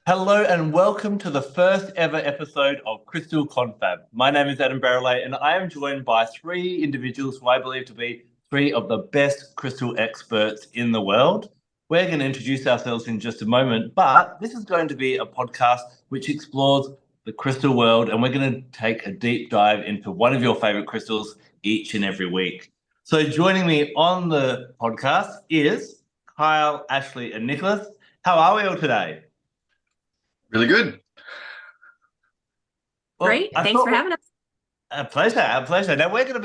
Hello and welcome to the first ever episode of Crystal Confab. My name is Adam Barralet and I am joined by three individuals who I believe to be three of the best crystal experts in the world. We're going to introduce ourselves in just a moment, but this is going to be a podcast which explores the crystal world, and we're going to take a deep dive into one of your favorite crystals each and every week. So joining me on the podcast is Kyle, Ashley and Nicholas. How are we all today? Really good. Well, Great. Thanks for having us. a pleasure, a pleasure. Now we're gonna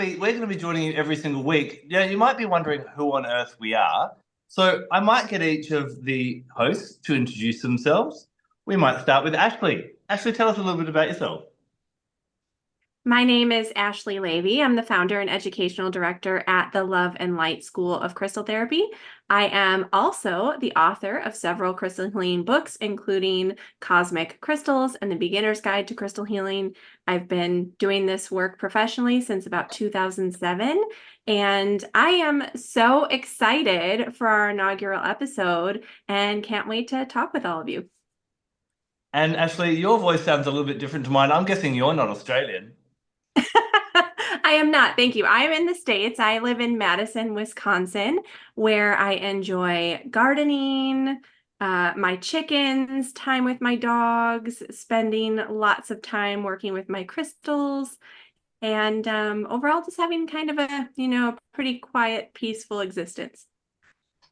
be joining you every single week. Yeah, you might be wondering who on earth we are. So I might get each of the hosts to introduce themselves. We might start with Ashley. Ashley, tell us a little bit about yourself. My name is Ashley Levy. I'm the founder and educational director at the Love and Light School of Crystal Therapy. I am also the author of several crystal healing books, including Cosmic Crystals and the Beginner's Guide to Crystal Healing. I've been doing this work professionally since about 2007, and I am so excited for our inaugural episode and can't wait to talk with all of you. And Ashley, your voice sounds a little bit different to mine. I'm guessing you're not Australian. I am not. Thank you. I am in the States. I live in Madison, Wisconsin, where I enjoy gardening, my chickens, time with my dogs, spending lots of time working with my crystals, and overall just having kind of a, pretty quiet, peaceful existence.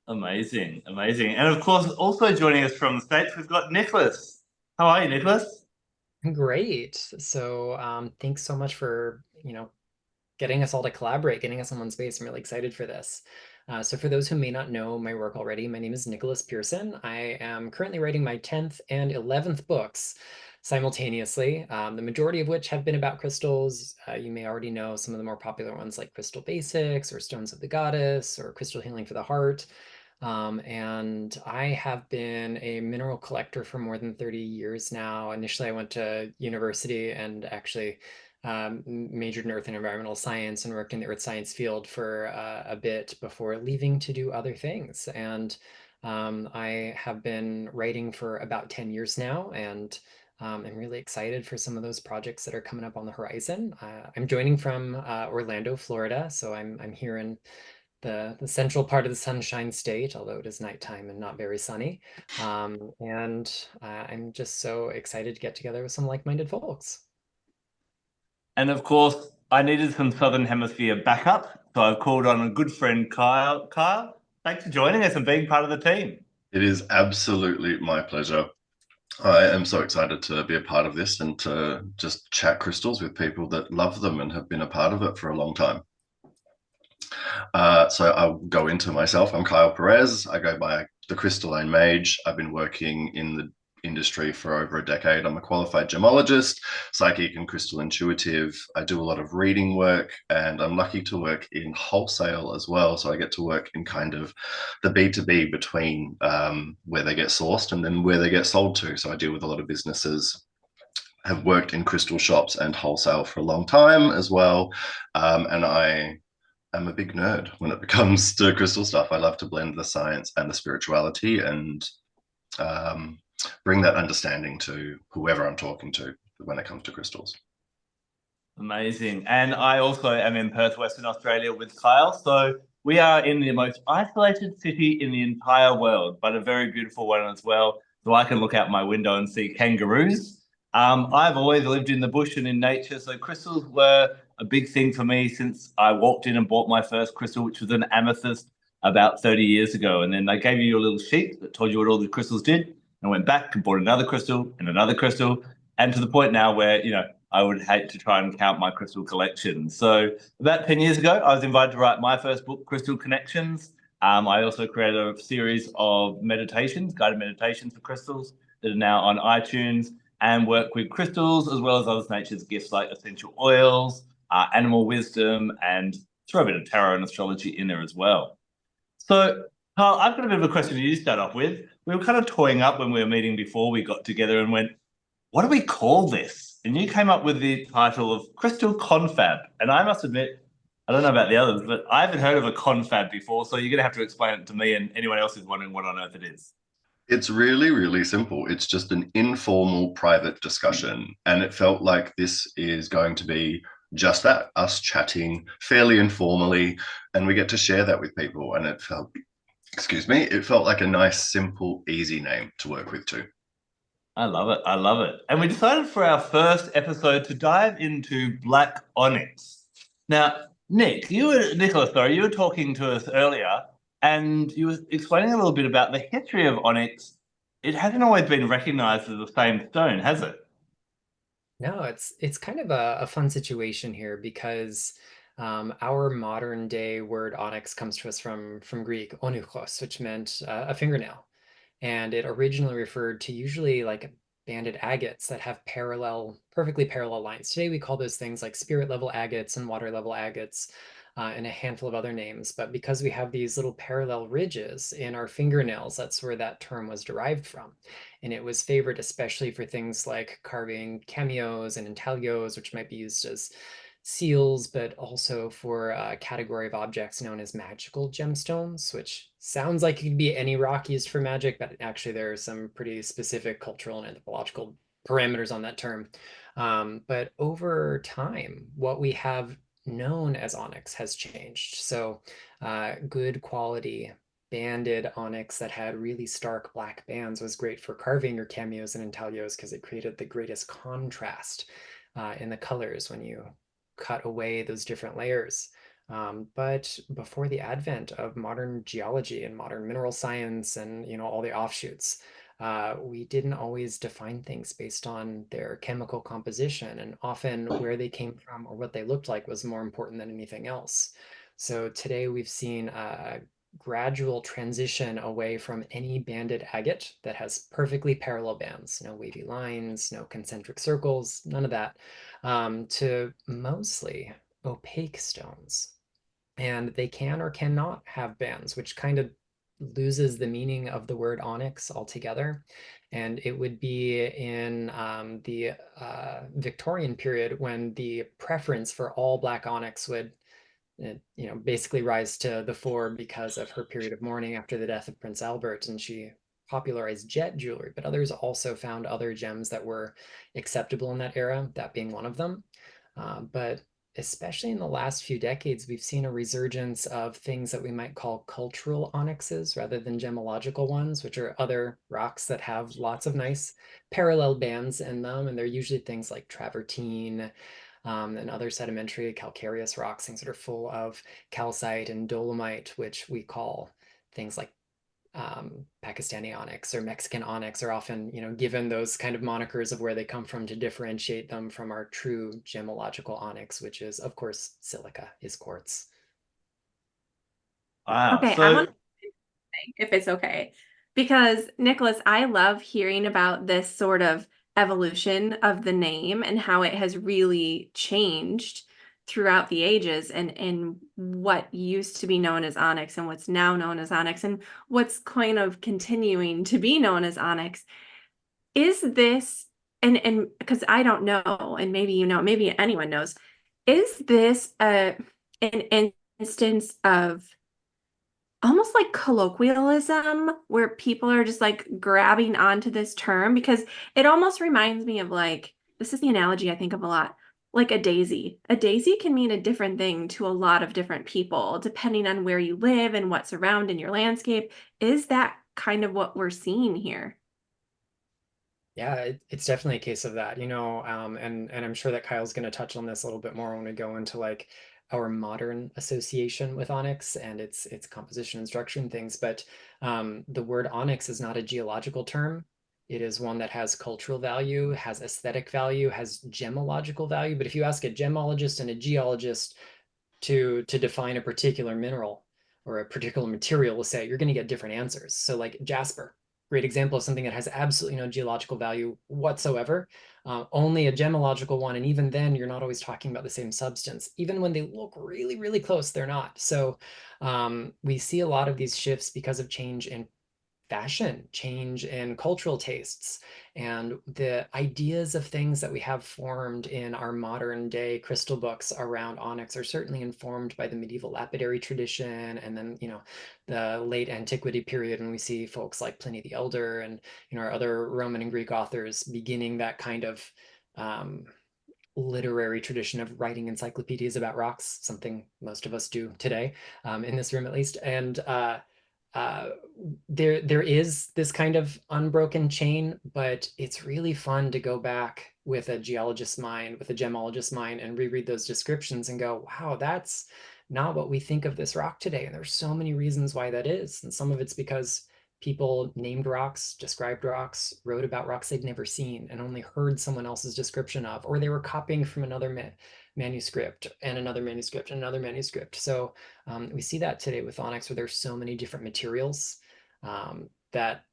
Amazing, amazing. And of course, also joining us from the States, we've got Nicholas. How are you, Nicholas? Great. So thanks so much for, getting us all to collaborate, getting us in one space. I'm really excited for this. So for those who may not know my work already, my name is Nicholas Pearson. I am currently writing my 10th and 11th books simultaneously, the majority of which have been about crystals. You may already know some of the more popular ones like Crystal Basics or Stones of the Goddess or Crystal Healing for the Heart. And I have been a mineral collector for more than 30 years now. Initially, I went to university and actually majored in earth and environmental science and worked in the earth science field for a bit before leaving to do other things. And I have been writing for about 10 years now, and I'm really excited for some of those projects that are coming up on the horizon. I'm joining from Orlando, Florida, so I'm here in the central part of the Sunshine State, although it is nighttime and not very sunny. And I'm just so excited to get together with some like-minded folks. And of course, I needed some Southern Hemisphere backup, so I've called on a good friend, Kyle. Kyle, thanks for joining us and being part of the team. It is absolutely my pleasure. I am so excited to be a part of this and to just chat crystals with people that love them and have been a part of it for a long time. So I'll go into myself. I'm Kyle Perez. I go by the Crystalline Mage. I've been working in the industry for over a decade. I'm a qualified gemologist, psychic and crystal intuitive. I do a lot of reading work, and I'm lucky to work in wholesale as well. So I get to work in kind of the B2B between where they get sourced and then where they get sold to. So I deal with a lot of businesses, have worked in crystal shops and wholesale for a long time as well. And I'm a big nerd when it comes to crystal stuff. I love to blend the science and the spirituality and bring that understanding to whoever I'm talking to when it comes to crystals. Amazing. And I also am in Perth, Western Australia with Kyle. So we are in the most isolated city in the entire world, but a very beautiful one as well. So I can look out my window and see kangaroos. I've always lived in the bush and in nature, so crystals were a big thing for me since I walked in and bought my first crystal, which was an amethyst about 30 years ago. And then they gave you a little sheet that told you what all the crystals did. And went back and bought another crystal and another crystal, and to the point now where, I would hate to try and count my crystal collection. So about 10 years ago, I was invited to write my first book, Crystal Connections. I also created a series of meditations, guided meditations for crystals that are now on iTunes, and work with crystals as well as other nature's gifts like essential oils, animal wisdom, and throw a bit of tarot and astrology in there as well. So, Carl, I've got a bit of a question for you to start off with. We were kind of toying up when we were meeting before we got together and went, what do we call this? And you came up with the title of Crystal Confab. And I must admit, I don't know about the others, but I haven't heard of a confab before. So you're going to have to explain it to me and anyone else who's wondering what on earth it is. It's really, really simple. It's just an informal private discussion. And it felt like this is going to be just that, us chatting fairly informally, and we get to share that with people. And it felt, excuse me, it felt like a nice, simple, easy name to work with too. I love it. I love it. And we decided for our first episode to dive into Black Onyx. Now, Nicholas, sorry, you were talking to us earlier and you were explaining a little bit about the history of onyx. It hasn't always been recognized as the same stone, has it? No, it's kind of a fun situation here because our modern day word onyx comes to us from Greek onychos, which meant a fingernail. And it originally referred to usually like banded agates that have perfectly parallel lines. Today we call those things like spirit level agates and water level agates, and a handful of other names. But because we have these little parallel ridges in our fingernails, that's where that term was derived from. And it was favored especially for things like carving cameos and intaglios, which might be used as seals, but also for a category of objects known as magical gemstones, which sounds like it could be any rock used for magic, but actually there are some pretty specific cultural and anthropological parameters on that term. But over time, what we have known as onyx has changed. So good quality banded onyx that had really stark black bands was great for carving your cameos and intaglios because it created the greatest contrast in the colors when you cut away those different layers. But before the advent of modern geology and modern mineral science and all the offshoots, we didn't always define things based on their chemical composition, and often where they came from or what they looked like was more important than anything else. So today we've seen a gradual transition away from any banded agate that has perfectly parallel bands, no wavy lines, no concentric circles, none of that, to mostly opaque stones. And they can or cannot have bands, which kind of loses the meaning of the word onyx altogether. And it would be in the Victorian period when the preference for all black onyx would basically rise to the fore because of her period of mourning after the death of Prince Albert, and she popularized jet jewelry, but others also found other gems that were acceptable in that era, that being one of them. But especially in the last few decades, we've seen a resurgence of things that we might call cultural onyxes rather than gemological ones, which are other rocks that have lots of nice parallel bands in them. And they're usually things like travertine, and other sedimentary calcareous rocks, things that are full of calcite and dolomite, which we call things like Pakistani onyx or Mexican onyx, are often given those kind of monikers of where they come from to differentiate them from our true gemological onyx, which is of course silica, is quartz. Wow. Okay, I want to say, if it's okay, because Nicholas, I love hearing about this sort of evolution of the name and how it has really changed throughout the ages, and what used to be known as onyx and what's now known as onyx and what's kind of continuing to be known as onyx. Is this, and because I don't know, and maybe maybe anyone knows, is this an instance of almost like colloquialism where people are just like grabbing onto this term? Because it almost reminds me of, like, this is the analogy I think of a lot, like a daisy. A daisy can mean a different thing to a lot of different people depending on where you live and what's around in your landscape. Is that kind of what we're seeing here? Yeah, it's definitely a case of that, and I'm sure that Kyle's going to touch on this a little bit more when we go into like our modern association with onyx and its composition and structure and things. But the word onyx is not a geological term. It is one that has cultural value, has aesthetic value, has gemological value. But if you ask a gemologist and a geologist to define a particular mineral or a particular material, we'll say, you're going to get different answers. So like jasper, great example of something that has absolutely no geological value whatsoever, only a gemological one. And even then, you're not always talking about the same substance. Even when they look really, really close, they're not. So we see a lot of these shifts because of change in fashion, change in cultural tastes, and the ideas of things that we have formed in our modern day crystal books around onyx are certainly informed by the medieval lapidary tradition, and then, you know, the late antiquity period when we see folks like Pliny the Elder and, you know, our other Roman and Greek authors beginning that kind of literary tradition of writing encyclopedias about rocks, something most of us do today, in this room at least. And there is this kind of unbroken chain, but it's really fun to go back with a geologist's mind, with a gemologist's mind, and reread those descriptions and go, wow, that's not what we think of this rock today. And there's so many reasons why that is. And some of it's because people named rocks, described rocks, wrote about rocks they'd never seen and only heard someone else's description of, or they were copying from another manuscript and another manuscript and another manuscript. So we see that today with onyx, where there's so many different materials that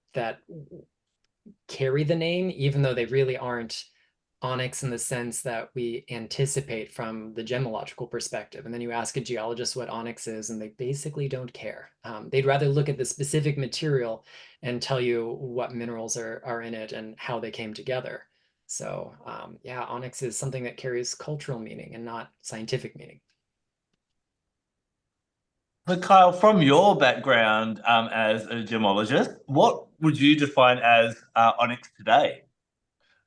carry the name, even though they really aren't onyx in the sense that we anticipate from the gemological perspective. And then you ask a geologist what onyx is, and they basically don't care. They'd rather look at the specific material and tell you what minerals are in it and how they came together. So yeah, onyx is something that carries cultural meaning and not scientific meaning. But Kyle, from your background as a gemologist, what would you define as onyx today?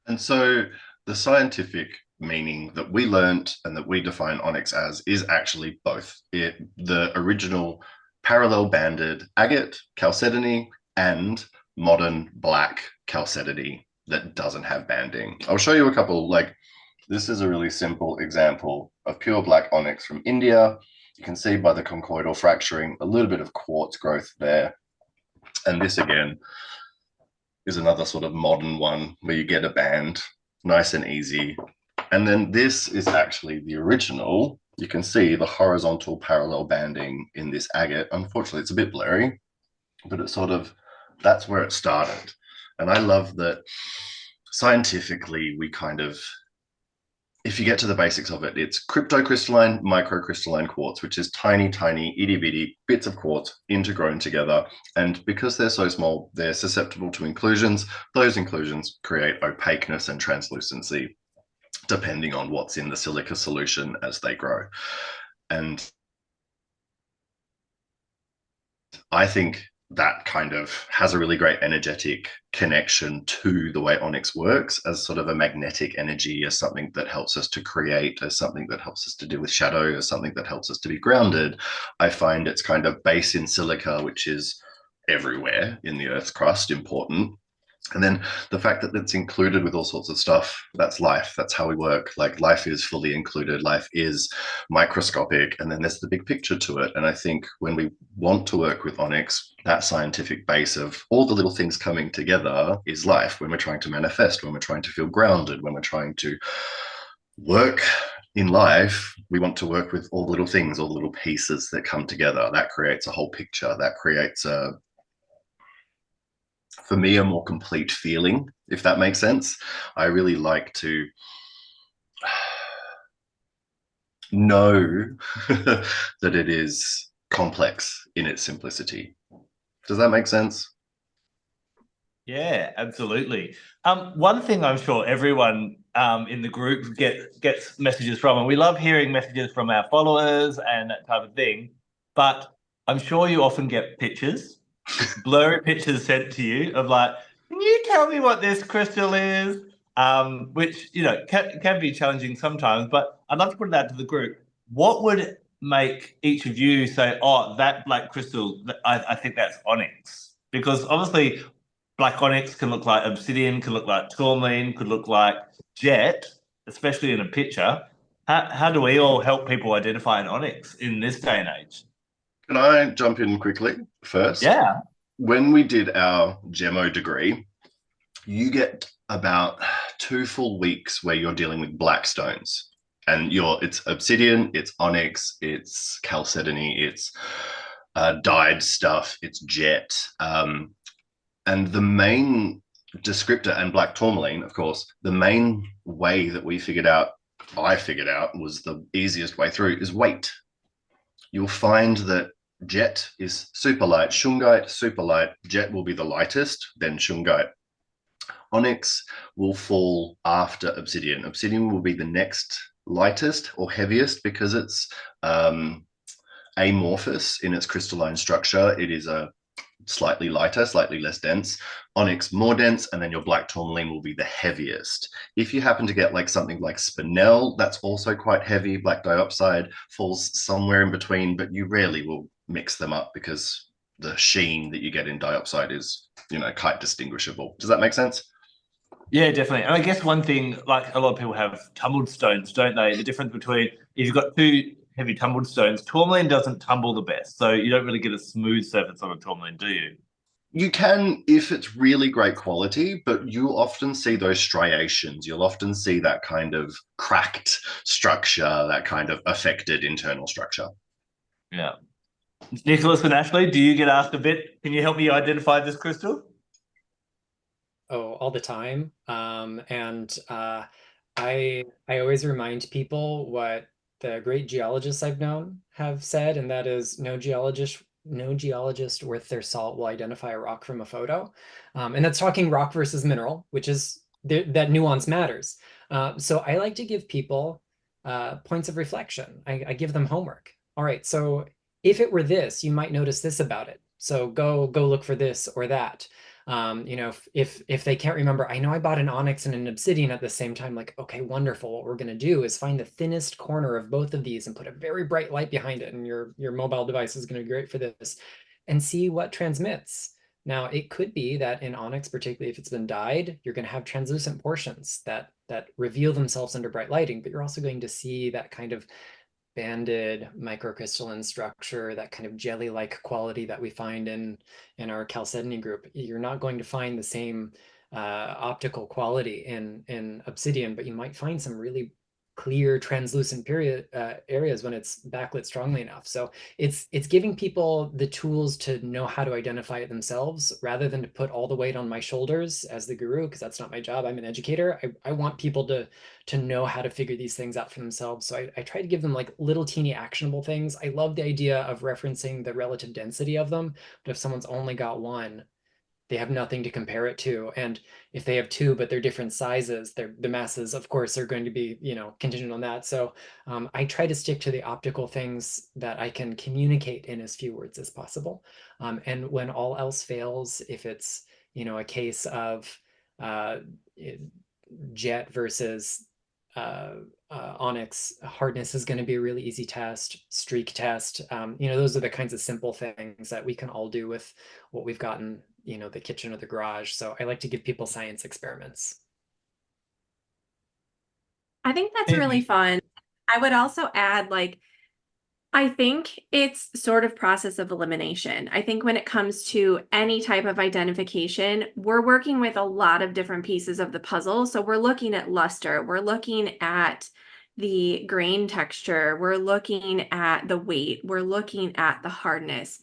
And so the scientific meaning that we learnt and that we define onyx as is actually both. The original parallel banded agate, chalcedony, and modern black chalcedony that doesn't have banding. I'll show you a couple. Like, this is a really simple example of pure black onyx from India. You can see by the conchoidal fracturing a little bit of quartz growth there. And this again is another sort of modern one where you get a band, nice and easy. And then this is actually the original. You can see the horizontal parallel banding in this agate. Unfortunately, it's a bit blurry, but it's sort of, that's where it started. And I love that scientifically we kind of, if you get to the basics of it, it's cryptocrystalline, microcrystalline quartz, which is tiny, tiny, itty-bitty bits of quartz intergrown together. And because they're so small, they're susceptible to inclusions. Those inclusions create opaqueness and translucency, depending on what's in the silica solution as they grow. And I think that kind of has a really great energetic connection to the way onyx works as sort of a magnetic energy, as something that helps us to create, as something that helps us to deal with shadow, as something that helps us to be grounded. I find its kind of base in silica, which is everywhere in the Earth's crust, important. And then the fact that it's included with all sorts of stuff, that's life. That's how we work. Like, life is fully included. Life is microscopic. And then there's the big picture to it. And I think when we want to work with onyx, that scientific base of all the little things coming together is life. When we're trying to manifest, when we're trying to feel grounded, when we're trying to work in life, we want to work with all the little things, all the little pieces that come together. That creates a whole picture. That creates for me, a more complete feeling, if that makes sense. I really like to know that it is complex in its simplicity. Does that make sense? Yeah, absolutely. One thing I'm sure everyone in the group gets messages from, and we love hearing messages from our followers and that type of thing, but I'm sure you often get pictures, blurry pictures sent to you of like, can you tell me what this crystal is? Which, you know, can be challenging sometimes, but I'd love to put it out to the group. What would make each of you say, oh, that black crystal, I think that's onyx? Because obviously black onyx can look like obsidian, can look like tourmaline, could look like jet, especially in a picture. How do we all help people identify an onyx in this day and age? Can I jump in quickly first? Yeah. When we did our gemo degree, you get about 2 full weeks where you're dealing with black stones. And it's obsidian, it's onyx, it's chalcedony, it's dyed stuff, it's jet. And the main descriptor, and black tourmaline, of course, the main way that I figured out was the easiest way through is weight. You'll find that Jet is super light. Shungite, super light. Jet will be the lightest, then shungite. Onyx will fall after obsidian. Obsidian will be the next lightest or heaviest because it's amorphous in its crystalline structure. It is a slightly lighter, slightly less dense. Onyx more dense, and then your black tourmaline will be the heaviest. If you happen to get like something like spinel, that's also quite heavy. Black diopside falls somewhere in between, but you rarely will mix them up because the sheen that you get in diopside is, quite distinguishable. Does that make sense? Yeah, definitely. And I guess one thing, like a lot of people have tumbled stones, don't they? The difference between if you've got two heavy tumbled stones, tourmaline doesn't tumble the best. So you don't really get a smooth surface on a tourmaline, do you? You can if it's really great quality, but you'll often see those striations. You'll often see that kind of cracked structure, that kind of affected internal structure. Yeah. Nicholas and Ashley, do you get asked a bit? Can you help me identify this crystal? Oh, all the time. I always remind people what the great geologists I've known have said, and that is no geologist worth their salt will identify a rock from a photo. And that's talking rock versus mineral, which is that nuance matters. So I like to give people points of reflection. I give them homework. All right, so if it were this, you might notice this about it. So go look for this or that. If they can't remember, I know I bought an onyx and an obsidian at the same time, like, okay, wonderful. What we're going to do is find the thinnest corner of both of these and put a very bright light behind it. And your mobile device is going to be great for this, and see what transmits. Now, it could be that in onyx, particularly if it's been dyed, you're going to have translucent portions that reveal themselves under bright lighting, but you're also going to see that kind of banded microcrystalline structure, that kind of jelly-like quality that we find in our Chalcedony group. You're not going to find the same optical quality in obsidian, but you might find some really clear translucent areas when it's backlit strongly enough. So it's giving people the tools to know how to identify it themselves, rather than to put all the weight on my shoulders as the guru, because that's not my job. I'm an educator. I want people to know how to figure these things out for themselves. So I try to give them like little teeny actionable things. I love the idea of referencing the relative density of them, but if someone's only got one, they have nothing to compare it to. And if they have two, but they're different sizes, the masses, of course, are going to be, contingent on that. So I try to stick to the optical things that I can communicate in as few words as possible. And when all else fails, if it's, a case of jet versus onyx, hardness is going to be a really easy test, streak test. Those are the kinds of simple things that we can all do with what we've gotten, the kitchen or the garage. So I like to give people science experiments. I think that's really fun. I would also add, like, I think it's sort of process of elimination. I think when it comes to any type of identification, we're working with a lot of different pieces of the puzzle. So we're looking at luster, we're looking at the grain texture, we're looking at the weight, we're looking at the hardness.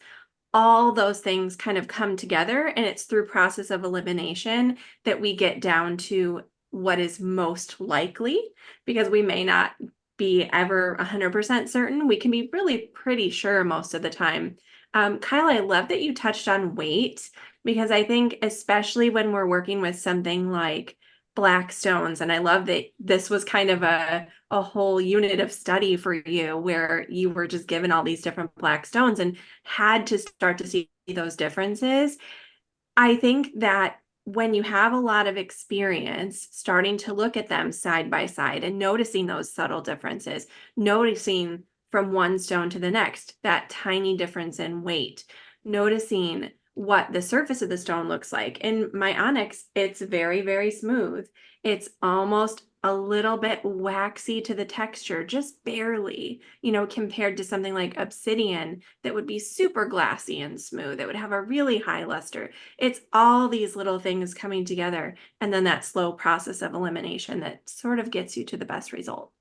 All those things kind of come together, and it's through process of elimination that we get down to what is most likely, because we may not be ever 100% certain. We can be really pretty sure most of the time. Kyle, I love that you touched on weight, because I think especially when we're working with something like black stones, and I love that this was kind of a whole unit of study for you, where you were just given all these different black stones and had to start to see those differences. I think that when you have a lot of experience starting to look at them side by side and noticing those subtle differences, noticing from one stone to the next, that tiny difference in weight, noticing what the surface of the stone looks like. In my onyx, it's very, very smooth. It's almost a little bit waxy to the texture, just barely, compared to something like obsidian that would be super glassy and smooth. It would have a really high luster. It's all these little things coming together, and then that slow process of elimination that sort of gets you to the best result.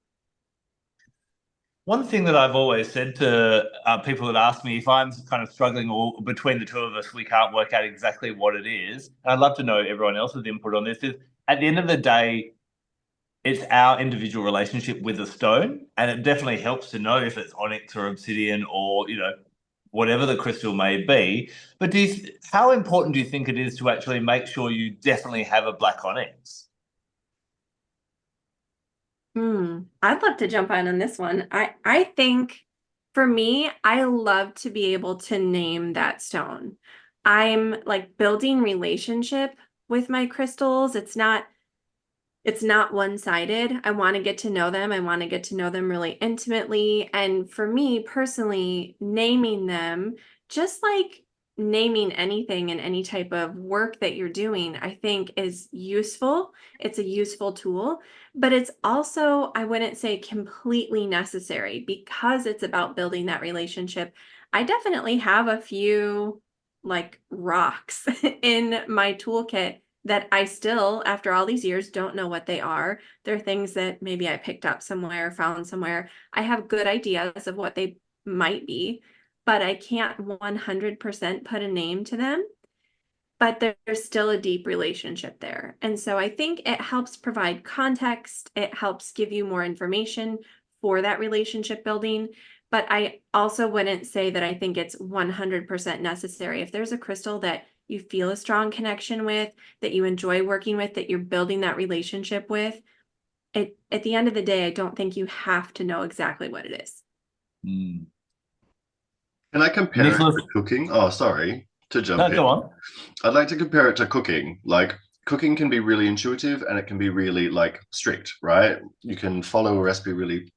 One thing that I've always said to people that ask me if I'm kind of struggling, or between the two of us, we can't work out exactly what it is. And I'd love to know everyone else's input on this. Is at the end of the day, it's our individual relationship with the stone, and it definitely helps to know if it's onyx or obsidian or whatever the crystal may be. But how important do you think it is to actually make sure you definitely have a Black Onyx? I'd love to jump on this one. I think for me, I love to be able to name that stone. I'm like building relationship with my crystals. It's not one-sided. I want to get to know them. I want to get to know them really intimately. And for me personally, naming them, just like naming anything in any type of work that you're doing, I think is useful. It's a useful tool, but it's also, I wouldn't say completely necessary because it's about building that relationship. I definitely have a few like rocks in my toolkit that I still, after all these years, don't know what they are. They're things that maybe I picked up somewhere, found somewhere. I have good ideas of what they might be, but I can't 100% put a name to them. But there's still a deep relationship there. And so I think it helps provide context. It helps give you more information for that relationship building. But I also wouldn't say that I think it's 100% necessary. If there's a crystal that you feel a strong connection with, that you enjoy working with, that you're building that relationship with, at the end of the day, I don't think you have to know exactly what it is. Mm. Can I compare Nicholas? it to cooking? Oh, sorry to jump No, in. go on. I'd like to compare it to cooking. Like cooking can be really intuitive and it can be really like strict, right? You can follow a recipe really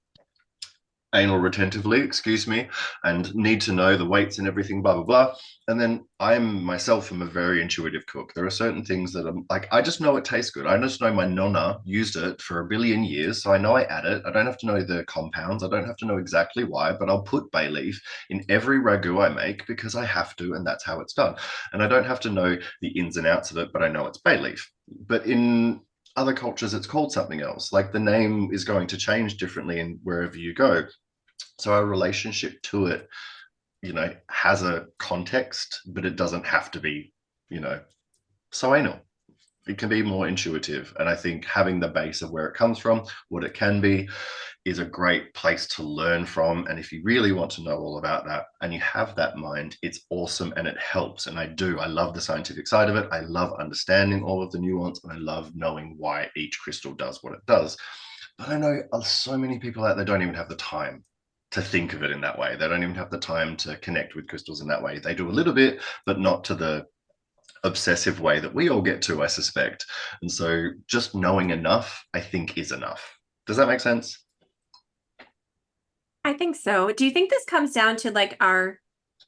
anal retentively, excuse me, and need to know the weights and everything, blah, blah, blah. And then I myself am a very intuitive cook. There are certain things that I'm like, I just know it tastes good. I just know my nonna used it for 1 billion years. So I know I add it. I don't have to know the compounds. I don't have to know exactly why, but I'll put bay leaf in every ragu I make because I have to, and that's how it's done. And I don't have to know the ins and outs of it, but I know it's bay leaf. But in other cultures, it's called something else. Like the name is going to change differently in wherever you go. So our relationship to it, has a context, but it doesn't have to be, so anal. It can be more intuitive. And I think having the base of where it comes from, what it can be, is a great place to learn from. And if you really want to know all about that and you have that mind, it's awesome and it helps. And I love the scientific side of it. I love understanding all of the nuance and I love knowing why each crystal does what it does. But I know so many people out there don't even have the time to think of it in that way. They don't even have the time to connect with crystals in that way. They do a little bit, but not to the obsessive way that we all get to, I suspect. And so just knowing enough, I think, is enough. Does that make sense? I think so. Do you think this comes down to like our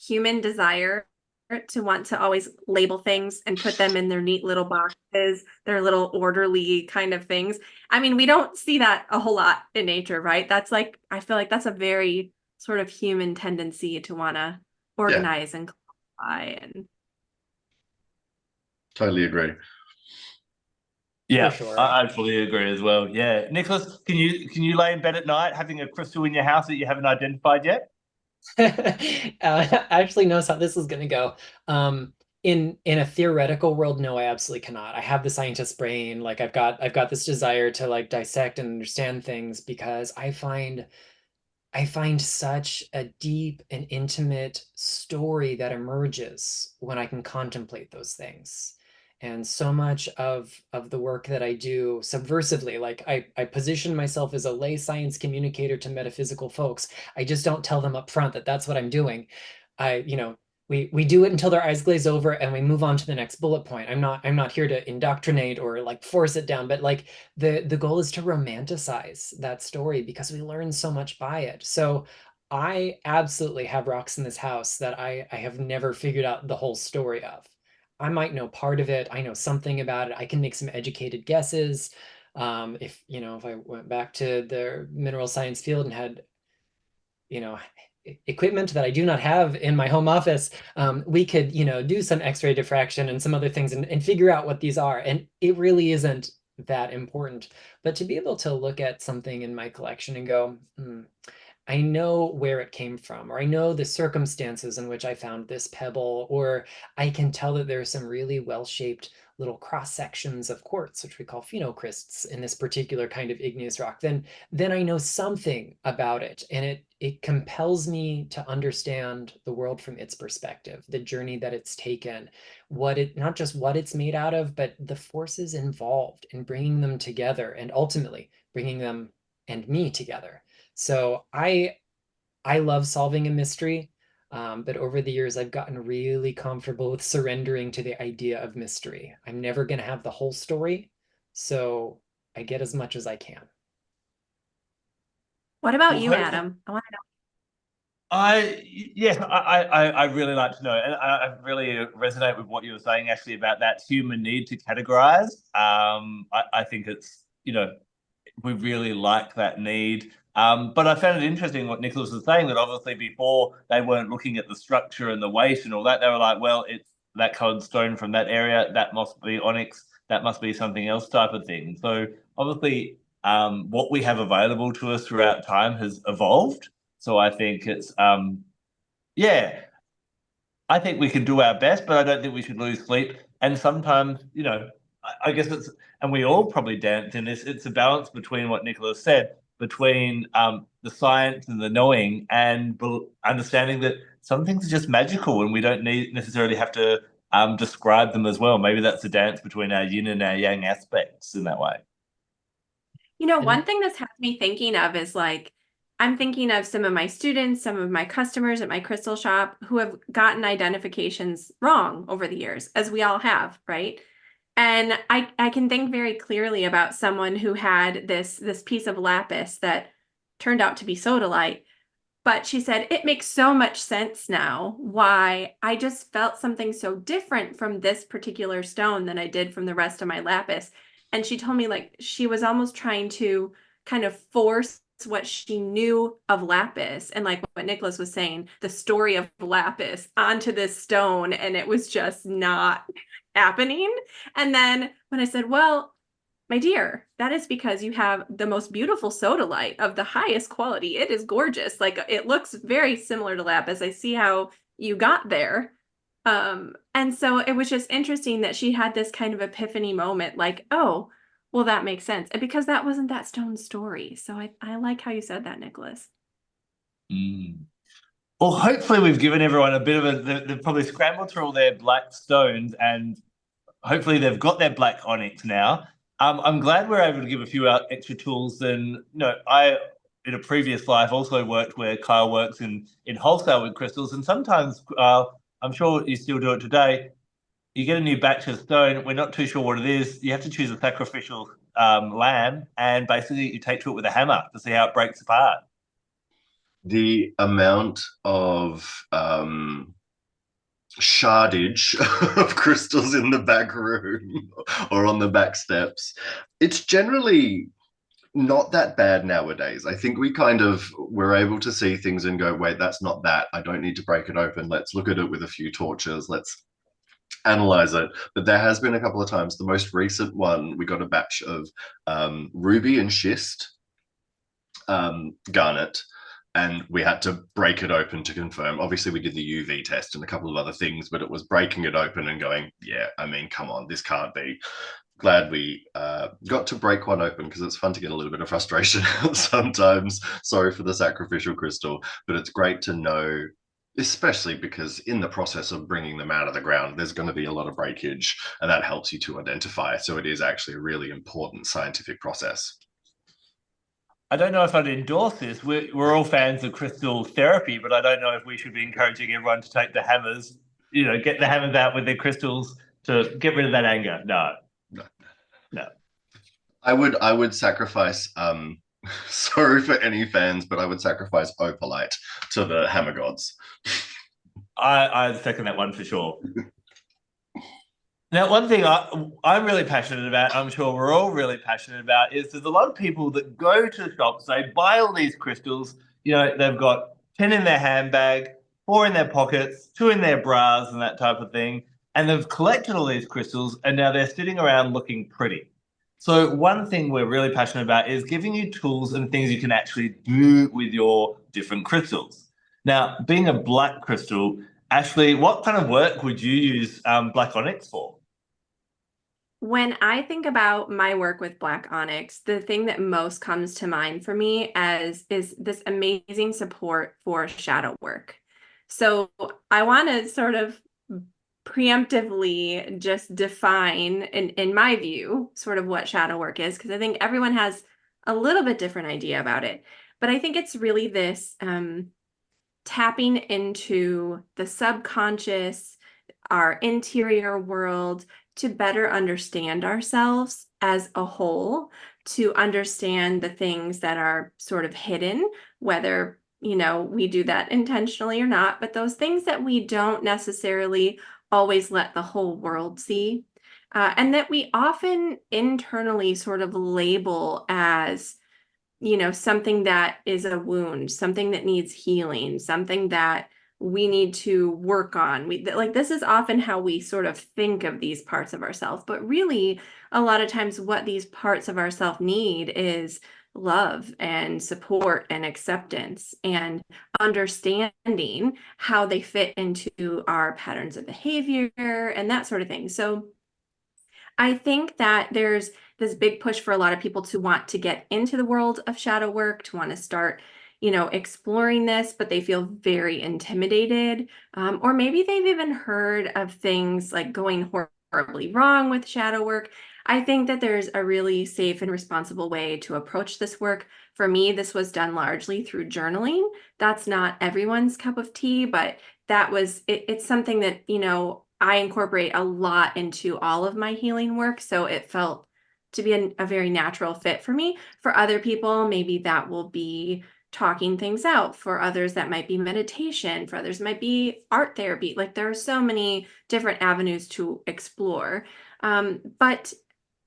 human desire to want to always label things and put them in their neat little boxes, their little orderly kind of things? I mean, we don't see that a whole lot in nature, right? That's like, I feel like that's a very sort of human tendency to want to organize and classify and Totally agree. Yeah, For sure. I fully agree as well. Yeah, Nicholas, can you lay in bed at night having a crystal in your house that you haven't identified yet? I actually knows how this is going to go. In a theoretical world, no, I absolutely cannot. I have the scientist's brain. Like I've got this desire to like dissect and understand things because I find such a deep and intimate story that emerges when I can contemplate those things. And so much of the work that I do subversively, like I position myself as a lay science communicator to metaphysical folks. I just don't tell them up front that that's what I'm doing. We do it until their eyes glaze over and we move on to the next bullet point. I'm not here to indoctrinate or like force it down, but like the goal is to romanticize that story because we learn so much by it. So I absolutely have rocks in this house that I have never figured out the whole story of. I might know part of it. I know something about it. I can make some educated guesses. If I went back to the mineral science field and had, equipment that I do not have in my home office, we could, do some X-ray diffraction and some other things and figure out what these are. And it really isn't that important. But to be able to look at something in my collection and go, I know where it came from, or I know the circumstances in which I found this pebble, or I can tell that there's some really well-shaped little cross sections of quartz, which we call phenocrysts in this particular kind of igneous rock, then I know something about it, and it compels me to understand the world from its perspective, the journey that it's taken, not just what it's made out of, but the forces involved in bringing them together, and ultimately bringing them and me together. So I love solving a mystery. But over the years, I've gotten really comfortable with surrendering to the idea of mystery. I'm never going to have the whole story, so I get as much as I can. What about Well, you, Adam? I want to know. I really like to know, and I really resonate with what you were saying, actually, about that human need to categorize. I think it's, we really like that need. But I found it interesting what Nicholas was saying, that obviously before they weren't looking at the structure and the weight and all that. They were like, well, it's that colored stone from that area, that must be onyx, that must be something else, type of thing. So obviously, what we have available to us throughout time has evolved. So I think it's, yeah, I think we can do our best, but I don't think we should lose sleep. And sometimes, I guess it's, and we all probably dance in this, it's a balance between what Nicholas said, between the science and the knowing, and understanding that some things are just magical and we don't necessarily have to describe them as well. Maybe that's a dance between our yin and our yang aspects in that way. One thing this has me thinking of is like, I'm thinking of some of my students, some of my customers at my crystal shop who have gotten identifications wrong over the years, as we all have, right? And I can think very clearly about someone who had this piece of lapis that turned out to be sodalite, but she said, it makes so much sense now why I just felt something so different from this particular stone than I did from the rest of my lapis. And she told me, like, she was almost trying to kind of force what she knew of lapis, and like what Nicholas was saying, the story of lapis onto this stone, and it was just not happening. And then when I said, well, my dear, that is because you have the most beautiful sodalite of the highest quality. It is gorgeous. Like, it looks very similar to lapis. I see how you got there. And so it was just interesting that she had this kind of epiphany moment, like, oh, well, that makes sense. And because that wasn't that stone's story. So I like how you said that, Nicholas. Well, hopefully we've given everyone a bit of they've probably scrambled through all their black stones, and hopefully they've got their black onyx now. I'm glad we're able to give a few extra tools. And I, in a previous life, also worked where Kyle works in wholesale with crystals, and sometimes I'm sure you still do it today. You get a new batch of stone. We're not too sure what it is. You have to choose a sacrificial lamb, and basically you take to it with a hammer to see how it breaks apart. The amount of shardage of crystals in the back room or on the back steps, it's generally not that bad nowadays. I think we're able to see things and go, wait, that's not that. I don't need to break it open. Let's look at it with a few torches. Let's analyze it. But there has been a couple of times. The most recent one, we got a batch of ruby and schist garnet, and we had to break it open to confirm. Obviously, we did the UV test and a couple of other things, but it was breaking it open and going, yeah, I mean, come on, this can't be. Glad we got to break one open, because it's fun to get a little bit of frustration out sometimes. Sorry for the sacrificial crystal, but it's great to know, especially because in the process of bringing them out of the ground, there's going to be a lot of breakage, and that helps you to identify. So it is actually a really important scientific process. I don't know if I'd endorse this. We're all fans of crystal therapy, but I don't know if we should be encouraging everyone to take the hammers, get the hammers out with their crystals to get rid of that anger. No. I would sacrifice, sorry for any fans, but I would sacrifice opalite to the hammer gods. I second that one for sure. Now, one thing I'm really passionate about, I'm sure we're all really passionate about, is there's a lot of people that go to shops, they buy all these crystals, they've got 10 in their handbag, 4 in their pockets, 2 in their bras and that type of thing, and they've collected all these crystals, and now they're sitting around looking pretty. So one thing we're really passionate about is giving you tools and things you can actually do with your different crystals. Now, being a black crystal, Ashley, what kind of work would you use Black Onyx for? When I think about my work with Black Onyx, the thing that most comes to mind for me is this amazing support for shadow work. So I want to sort of preemptively just define, in my view, sort of what shadow work is, because I think everyone has a little bit different idea about it. But I think it's really this tapping into the subconscious, our interior world, to better understand ourselves as a whole, to understand the things that are sort of hidden, whether, we do that intentionally or not, but those things that we don't necessarily always let the whole world see. And that we often internally sort of label as, something that is a wound, something that needs healing, something that we need to work on. This is often how we sort of think of these parts of ourselves, but really a lot of times what these parts of ourselves need is love and support and acceptance and understanding how they fit into our patterns of behavior and that sort of thing. So I think that there's this big push for a lot of people to want to get into the world of shadow work, to want to start, exploring this, but they feel very intimidated. Or maybe they've even heard of things like going horribly wrong with shadow work. I think that there's a really safe and responsible way to approach this work. For me, this was done largely through journaling. That's not everyone's cup of tea, but it's something that, I incorporate a lot into all of my healing work. So it felt to be a very natural fit for me. For other people, maybe that will be talking things out. For others, that might be meditation. For others, it might be art therapy. Like there are so many different avenues to explore. But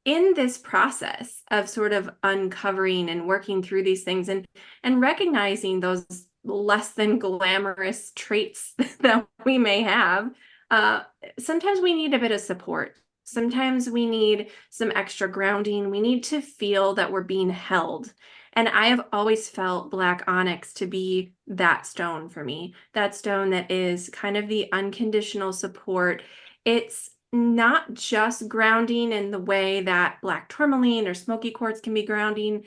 in this process of sort of uncovering and working through these things and recognizing those less than glamorous traits that we may have, sometimes we need a bit of support. Sometimes we need some extra grounding. We need to feel that we're being held. And I have always felt Black Onyx to be that stone for me, that stone that is kind of the unconditional support. It's not just grounding in the way that black tourmaline or smoky quartz can be grounding.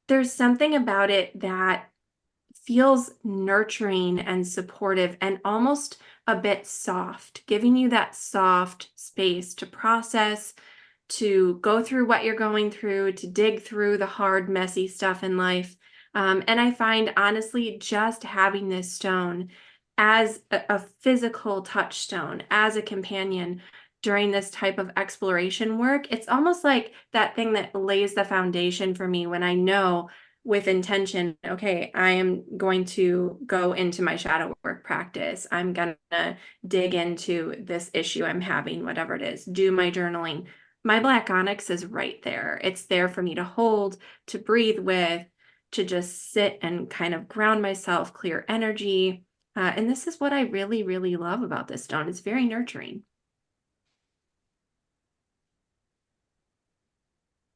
There's something about it that feels nurturing and supportive and almost a bit soft, giving you that soft space to process, to go through what you're going through, to dig through the hard, messy stuff in life. And I find, honestly, just having this stone as a physical touchstone, as a companion during this type of exploration work, it's almost like that thing that lays the foundation for me when I know with intention, okay, I am going to go into my shadow work practice. I'm going to dig into this issue I'm having, whatever it is, do my journaling. My Black Onyx is right there. It's there for me to hold, to breathe with, to just sit and kind of ground myself, clear energy. And this is what I really, really love about this stone. It's very nurturing.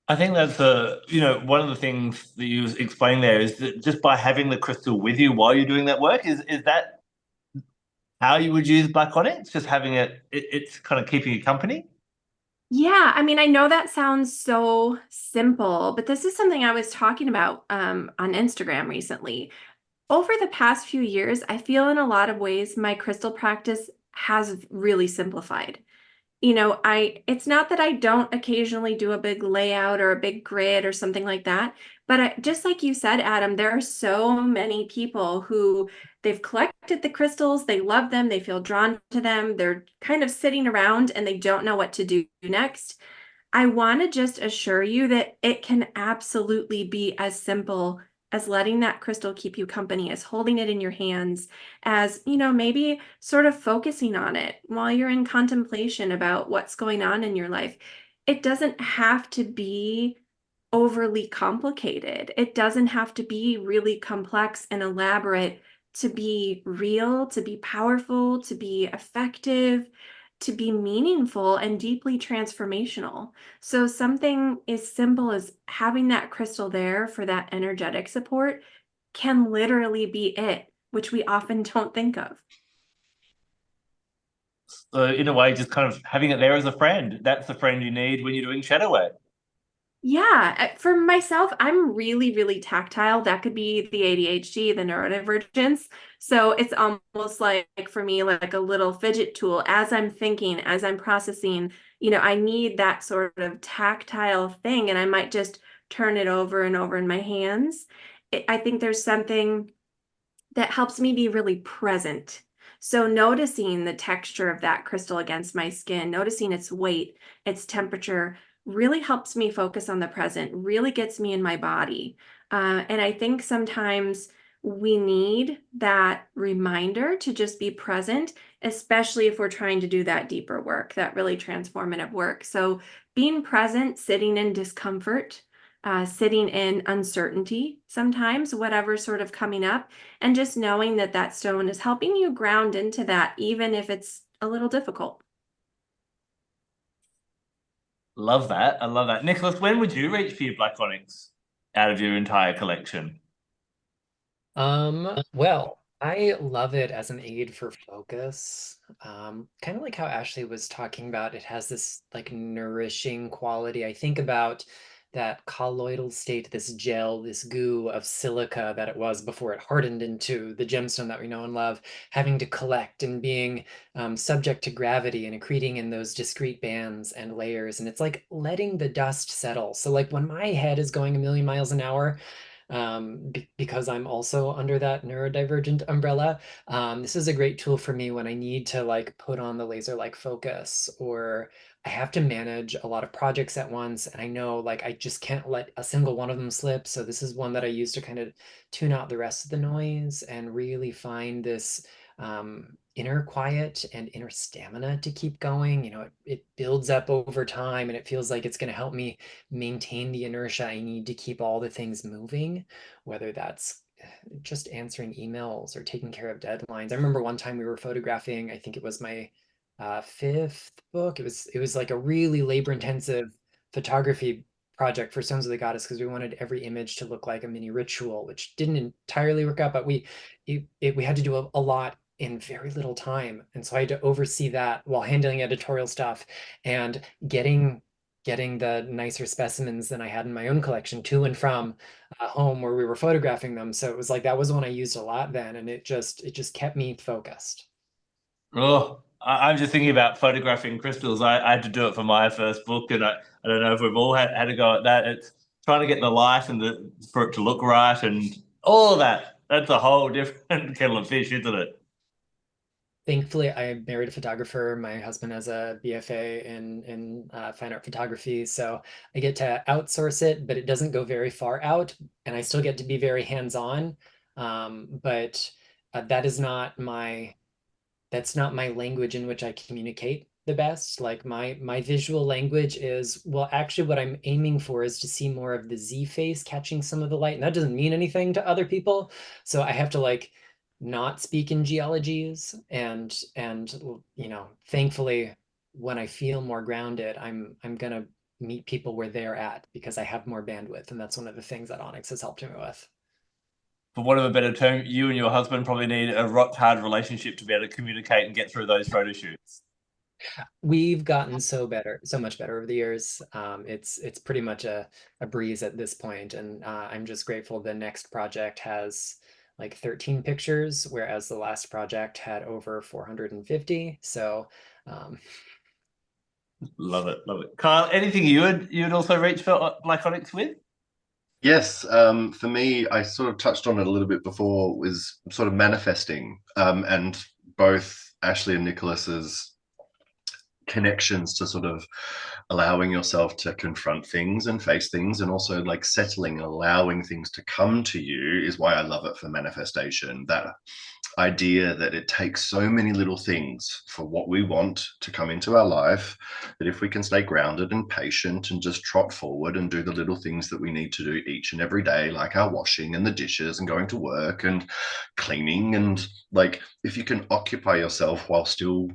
I think that's one of the things that you explained there is that just by having the crystal with you while you're doing that work, is that how you would use Black Onyx? Just having it's kind of keeping you company? Yeah, I mean, I know that sounds so simple, but this is something I was talking about on Instagram recently. Over the past few years, I feel in a lot of ways my crystal practice has really simplified. It's not that I don't occasionally do a big layout or a big grid or something like that, but just like you said, Adam, there are so many people who they've collected the crystals, they love them, they feel drawn to them, they're kind of sitting around and they don't know what to do next. I want to just assure you that it can absolutely be as simple as letting that crystal keep you company, as holding it in your hands, as, maybe sort of focusing on it while you're in contemplation about what's going on in your life. It doesn't have to be overly complicated. It doesn't have to be really complex and elaborate to be real, to be powerful, to be effective, to be meaningful and deeply transformational. So something as simple as having that crystal there for that energetic support can literally be it, which we often don't think of. So in a way, just kind of having it there as a friend. That's the friend you need when you're doing shadow work. Yeah, for myself, I'm really, really tactile. That could be the ADHD, the neurodivergence. So it's almost like for me, like a little fidget tool as I'm thinking, as I'm processing, I need that sort of tactile thing, and I might just turn it over and over in my hands. I think there's something that helps me be really present. So noticing the texture of that crystal against my skin, noticing its weight, its temperature, really helps me focus on the present, really gets me in my body. And I think sometimes we need that reminder to just be present, especially if we're trying to do that deeper work, that really transformative work. So being present, sitting in discomfort, sitting in uncertainty, sometimes, whatever's sort of coming up, and just knowing that that stone is helping you ground into that, even if it's a little difficult. Love that. I love that. Nicholas, when would you reach for your Black Onyx out of your entire collection? Well, I love it as an aid for focus. Kind of like how Ashley was talking about, it has this like nourishing quality. I think about that colloidal state, this gel, this goo of silica that it was before it hardened into the gemstone that we know and love, having to collect and being subject to gravity and accreting in those discrete bands and layers. And it's like letting the dust settle. So like when my head is going a million miles an hour, because I'm also under that neurodivergent umbrella. This is a great tool for me when I need to like put on the laser-like focus, or I have to manage a lot of projects at once, and I know like I just can't let a single one of them slip. So this is one that I use to kind of tune out the rest of the noise and really find this inner quiet and inner stamina to keep going. It builds up over time, and it feels like it's going to help me maintain the inertia I need to keep all the things moving, whether that's just answering emails or taking care of deadlines. I remember one time we were photographing, I think it was my fifth book. It was like a really labor intensive photography project for Stones of the Goddess, because we wanted every image to look like a mini ritual, which didn't entirely work out, but we had to do a lot in very little time. And so I had to oversee that while handling editorial stuff and getting the nicer specimens than I had in my own collection to and from home where we were photographing them. So it was like that was one I used a lot then, and it just kept me focused. Oh, I'm just thinking about photographing crystals. I had to do it for my first book, and I don't know if we've all had a go at that. It's trying to get the light and for it to look right and all of that. That's a whole different kettle of fish, isn't it? Thankfully, I married a photographer. My husband has a BFA in fine art photography, so I get to outsource it, but it doesn't go very far out, and I still get to be very hands-on. But that is not my that's not my language in which I communicate the best. Like my visual language is, well, actually what I'm aiming for is to see more of the Z face catching some of the light. And that doesn't mean anything to other people. So I have to like not speak in geologies, and thankfully when I feel more grounded, I'm gonna meet people where they're at because I have more bandwidth. And that's one of the things that Onyx has helped me with. For want of a better term, you and your husband probably need a rock hard relationship to be able to communicate and get through those photo shoots. We've gotten so much better over the years. It's pretty much a breeze at this point, and I'm just grateful the next project has like 13 pictures, whereas the last project had over 450. So Love it, love it. Kyle, anything you'd also reach for Black Onyx with? Yes, for me, I sort of touched on it a little bit before, was sort of manifesting, and both Ashley and Nicholas's connections to sort of allowing yourself to confront things and face things, and also like settling and allowing things to come to you is why I love it for manifestation. That idea that it takes so many little things for what we want to come into our life, that if we can stay grounded and patient and just trot forward and do the little things that we need to do each and every day, like our washing and the dishes and going to work and cleaning, and like if you can occupy yourself while still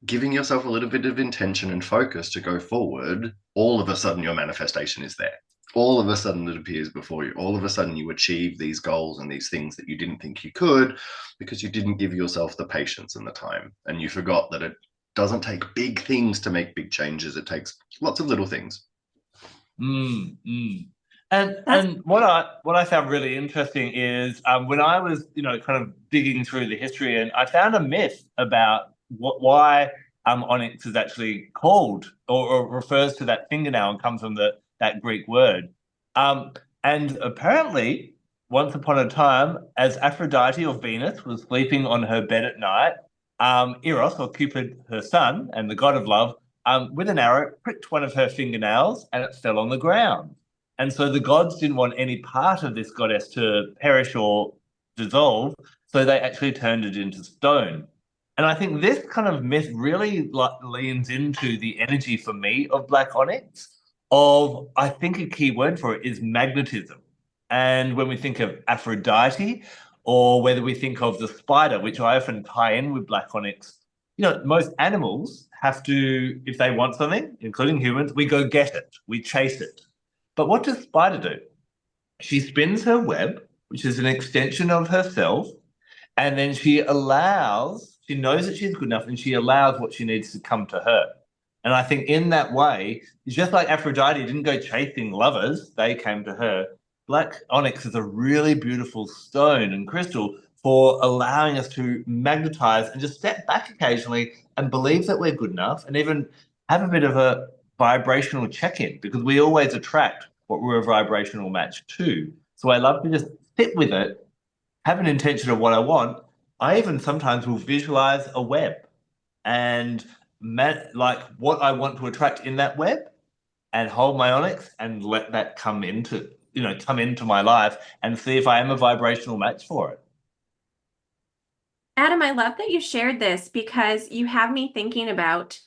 giving yourself a little bit of intention and focus to go forward, all of a sudden your manifestation is there. All of a sudden it appears before you. All of a sudden you achieve these goals and these things that you didn't think you could, because you didn't give yourself the patience and the time, and you forgot that it doesn't take big things to make big changes. It takes lots of little things. And what I found really interesting is when I was, kind of digging through the history, and I found a myth about why onyx is actually called or refers to that fingernail and comes from that Greek word. And apparently, once upon a time, as Aphrodite or Venus was sleeping on her bed at night, Eros or Cupid, her son and the god of love, with an arrow pricked one of her fingernails and it fell on the ground. And so the gods didn't want any part of this goddess to perish or dissolve, so they actually turned it into stone. And I think this kind of myth really leans into the energy for me of Black Onyx. I think a key word for it is magnetism. And when we think of Aphrodite, or whether we think of the spider, which I often tie in with Black Onyx, most animals have to, if they want something, including humans, we go get it, we chase it. But what does spider do? She spins her web, which is an extension of herself, and then she knows that she's good enough, and she allows what she needs to come to her. And I think in that way, it's just like Aphrodite didn't go chasing lovers, they came to her. Black Onyx is a really beautiful stone and crystal for allowing us to magnetize and just step back occasionally and believe that we're good enough, and even have a bit of a vibrational check-in, because we always attract what we're a vibrational match to. So I love to just sit with it, have an intention of what I want. I even sometimes will visualize a web and like what I want to attract in that web, and hold my onyx and let that come into my life and see if I am a vibrational match for it. Adam, I love that you shared this, because you have me thinking about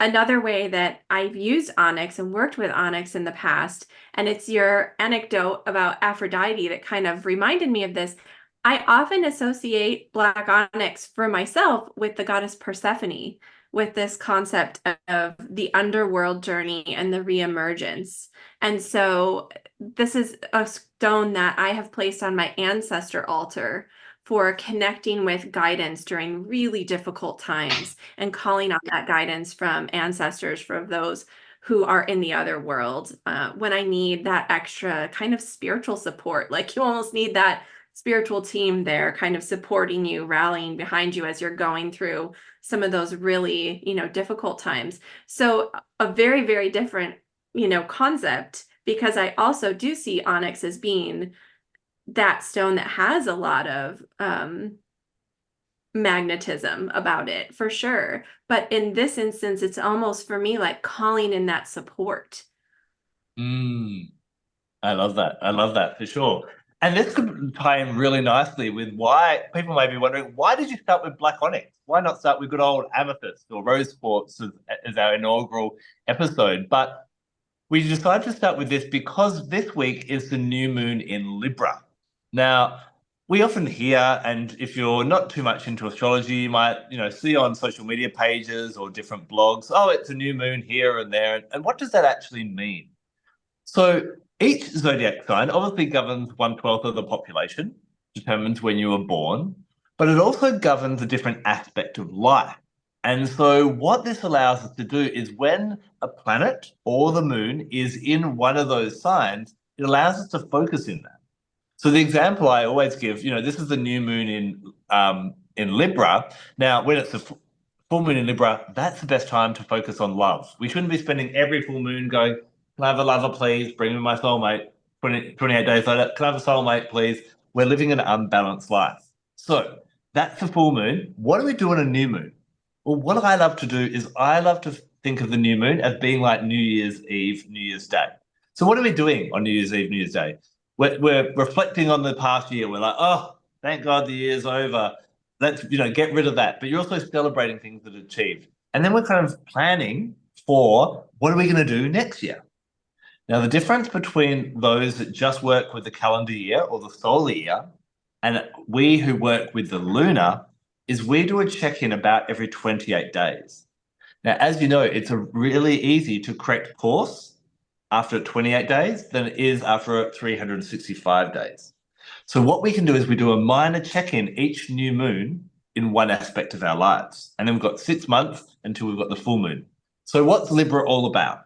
another way that I've used onyx and worked with onyx in the past. And it's your anecdote about Aphrodite that kind of reminded me of this. I often associate Black Onyx for myself with the goddess Persephone, with this concept of the underworld journey and the reemergence. And so this is a stone that I have placed on my ancestor altar for connecting with guidance during really difficult times and calling on that guidance from ancestors, from those who are in the other world, when I need that extra kind of spiritual support. Like, you almost need that spiritual team there kind of supporting you, rallying behind you as you're going through some of those really, difficult times. So a very, very different, concept, because I also do see onyx as being that stone that has a lot of magnetism about it, for sure. But in this instance, it's almost for me like calling in that support. I love that. I love that for sure. And this could tie in really nicely with why people may be wondering, why did you start with Black Onyx? Why not start with good old amethyst or rose quartz as our inaugural episode? But we decided to start with this because this week is the new moon in Libra. Now, we often hear, and if you're not too much into astrology, you might, see on social media pages or different blogs, oh, it's a new moon here and there. And what does that actually mean? So each zodiac sign obviously governs 1/12 of the population, determines when you were born, but it also governs a different aspect of life. And so what this allows us to do is when a planet or the moon is in one of those signs, it allows us to focus in that. So the example I always give, this is the new moon in Libra. Now, when it's a full moon in Libra, that's the best time to focus on love. We shouldn't be spending every full moon going, can I have a lover, please? Bring me my soulmate. 28 days later, can I have a soulmate, please? We're living an unbalanced life. So that's the full moon. What do we do on a new moon? Well, what I love to do is I love to think of the new moon as being like New Year's Eve, New Year's Day. So what are we doing on New Year's Eve, New Year's Day? We're reflecting on the past year. We're like, oh, thank God the year's over. Let's, get rid of that. But you're also celebrating things that are achieved. And then we're kind of planning for what are we going to do next year? Now, the difference between those that just work with the calendar year or the solar year and we who work with the lunar is we do a check-in about every 28 days. Now, as you know, it's really easy to correct course after 28 days than it is after 365 days. So what we can do is we do a minor check-in each new moon in one aspect of our lives. And then we've got 6 months until we've got the full moon. So what's Libra all about?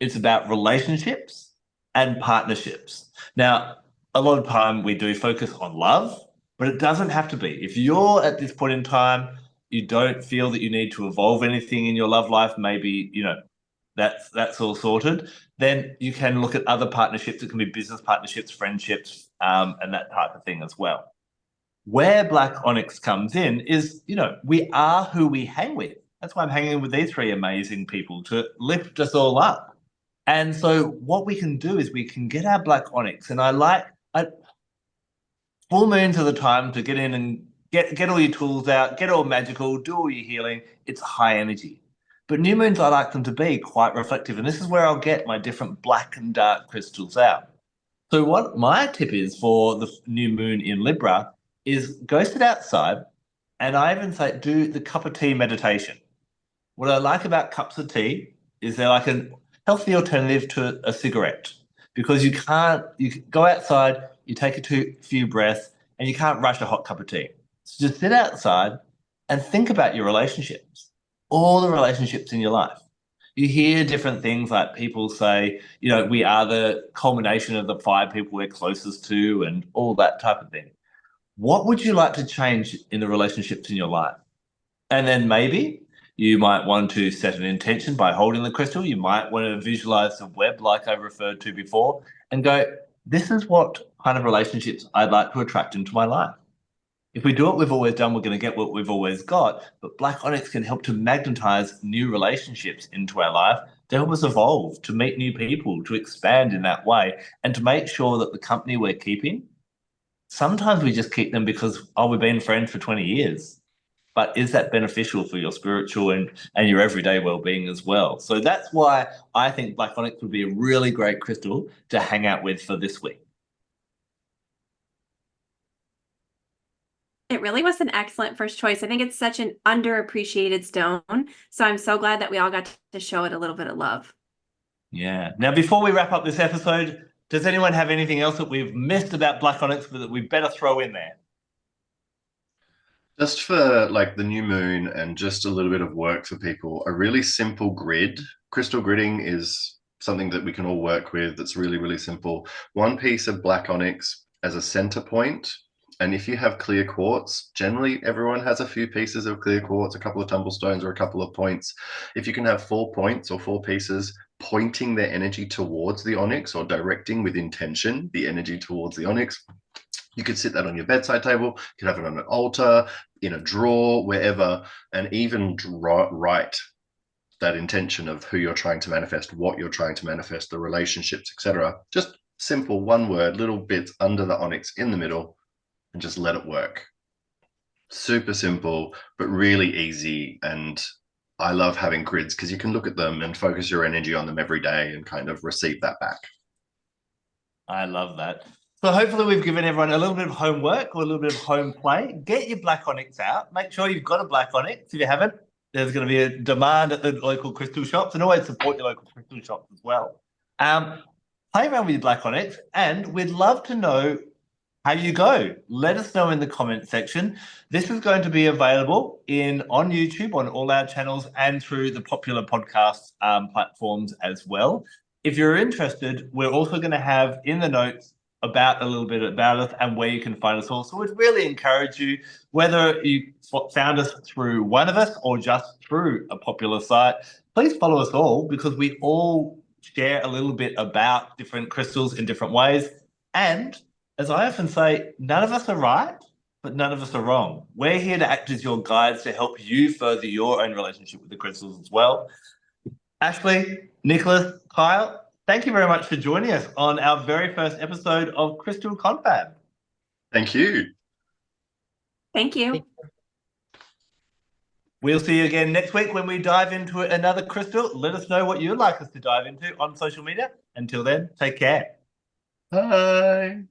It's about relationships and partnerships. Now, a lot of time we do focus on love, but it doesn't have to be. If you're at this point in time, you don't feel that you need to evolve anything in your love life, maybe, that's all sorted, then you can look at other partnerships. It can be business partnerships, friendships, and that type of thing as well. Where Black Onyx comes in is, we are who we hang with. That's why I'm hanging with these three amazing people to lift us all up. And so what we can do is we can get our Black Onyx, and full moons are the time to get in and get all your tools out, get all magical, do all your healing. It's high energy. But new moons, I like them to be quite reflective. And this is where I'll get my different black and dark crystals out. So what my tip is for the new moon in Libra is go sit outside, and I even say do the cup of tea meditation. What I like about cups of tea is they're like a healthy alternative to a cigarette, because you go outside, you take a few breaths, and you can't rush a hot cup of tea. So just sit outside and think about your relationships, all the relationships in your life. You hear different things like people say, we are the culmination of the 5 people we're closest to and all that type of thing. What would you like to change in the relationships in your life? And then maybe you might want to set an intention by holding the crystal. You might want to visualize the web like I referred to before and go, this is what kind of relationships I'd like to attract into my life. If we do what we've always done, we're going to get what we've always got. But Black Onyx can help to magnetize new relationships into our life to help us evolve, to meet new people, to expand in that way, and to make sure that the company we're keeping, sometimes we just keep them because, we've been friends for 20 years. But is that beneficial for your spiritual and your everyday well-being as well? So that's why I think Black Onyx would be a really great crystal to hang out with for this week. It really was an excellent first choice. I think it's such an underappreciated stone. So I'm so glad that we all got to show it a little bit of love. Yeah. Now, before we wrap up this episode, does anyone have anything else that we've missed about Black Onyx that we better throw in there? Just for like the new moon and just a little bit of work for people, a really simple grid. Crystal gridding is something that we can all work with. That's really, really simple. 1 piece of Black Onyx as a center point. And if you have clear quartz, generally everyone has a few pieces of clear quartz, a couple of tumblestones or a couple of points. If you can have 4 points or 4 pieces pointing their energy towards the onyx or directing with intention the energy towards the onyx, you could sit that on your bedside table, you could have it on an altar, in a drawer, wherever, and even write that intention of who you're trying to manifest, what you're trying to manifest, the relationships, etc. Just simple, 1 word, little bits under the onyx in the middle, and just let it work. Super simple, but really easy. And I love having grids because you can look at them and focus your energy on them every day and kind of receive that back. I love that. So hopefully we've given everyone a little bit of homework or a little bit of home play. Get your Black Onyx out. Make sure you've got a Black Onyx. If you haven't, there's going to be a demand at the local crystal shops, and always support your local crystal shops as well. Play around with your Black Onyx, and we'd love to know how you go. Let us know in the comment section. This is going to be available on YouTube, on all our channels, and through the popular podcast platforms as well. If you're interested, we're also going to have in the notes about a little bit about us and where you can find us all. So we'd really encourage you, whether you found us through one of us or just through a popular site, please follow us all, because we all share a little bit about different crystals in different ways. And as I often say, none of us are right, but none of us are wrong. We're here to act as your guides to help you further your own relationship with the crystals as well. Ashley, Nicholas, Kyle, thank you very much for joining us on our very first episode of Crystal Confab. Thank you. Thank you. We'll see you again next week when we dive into another crystal. Let us know what you'd like us to dive into on social media. Until then, take care. Bye.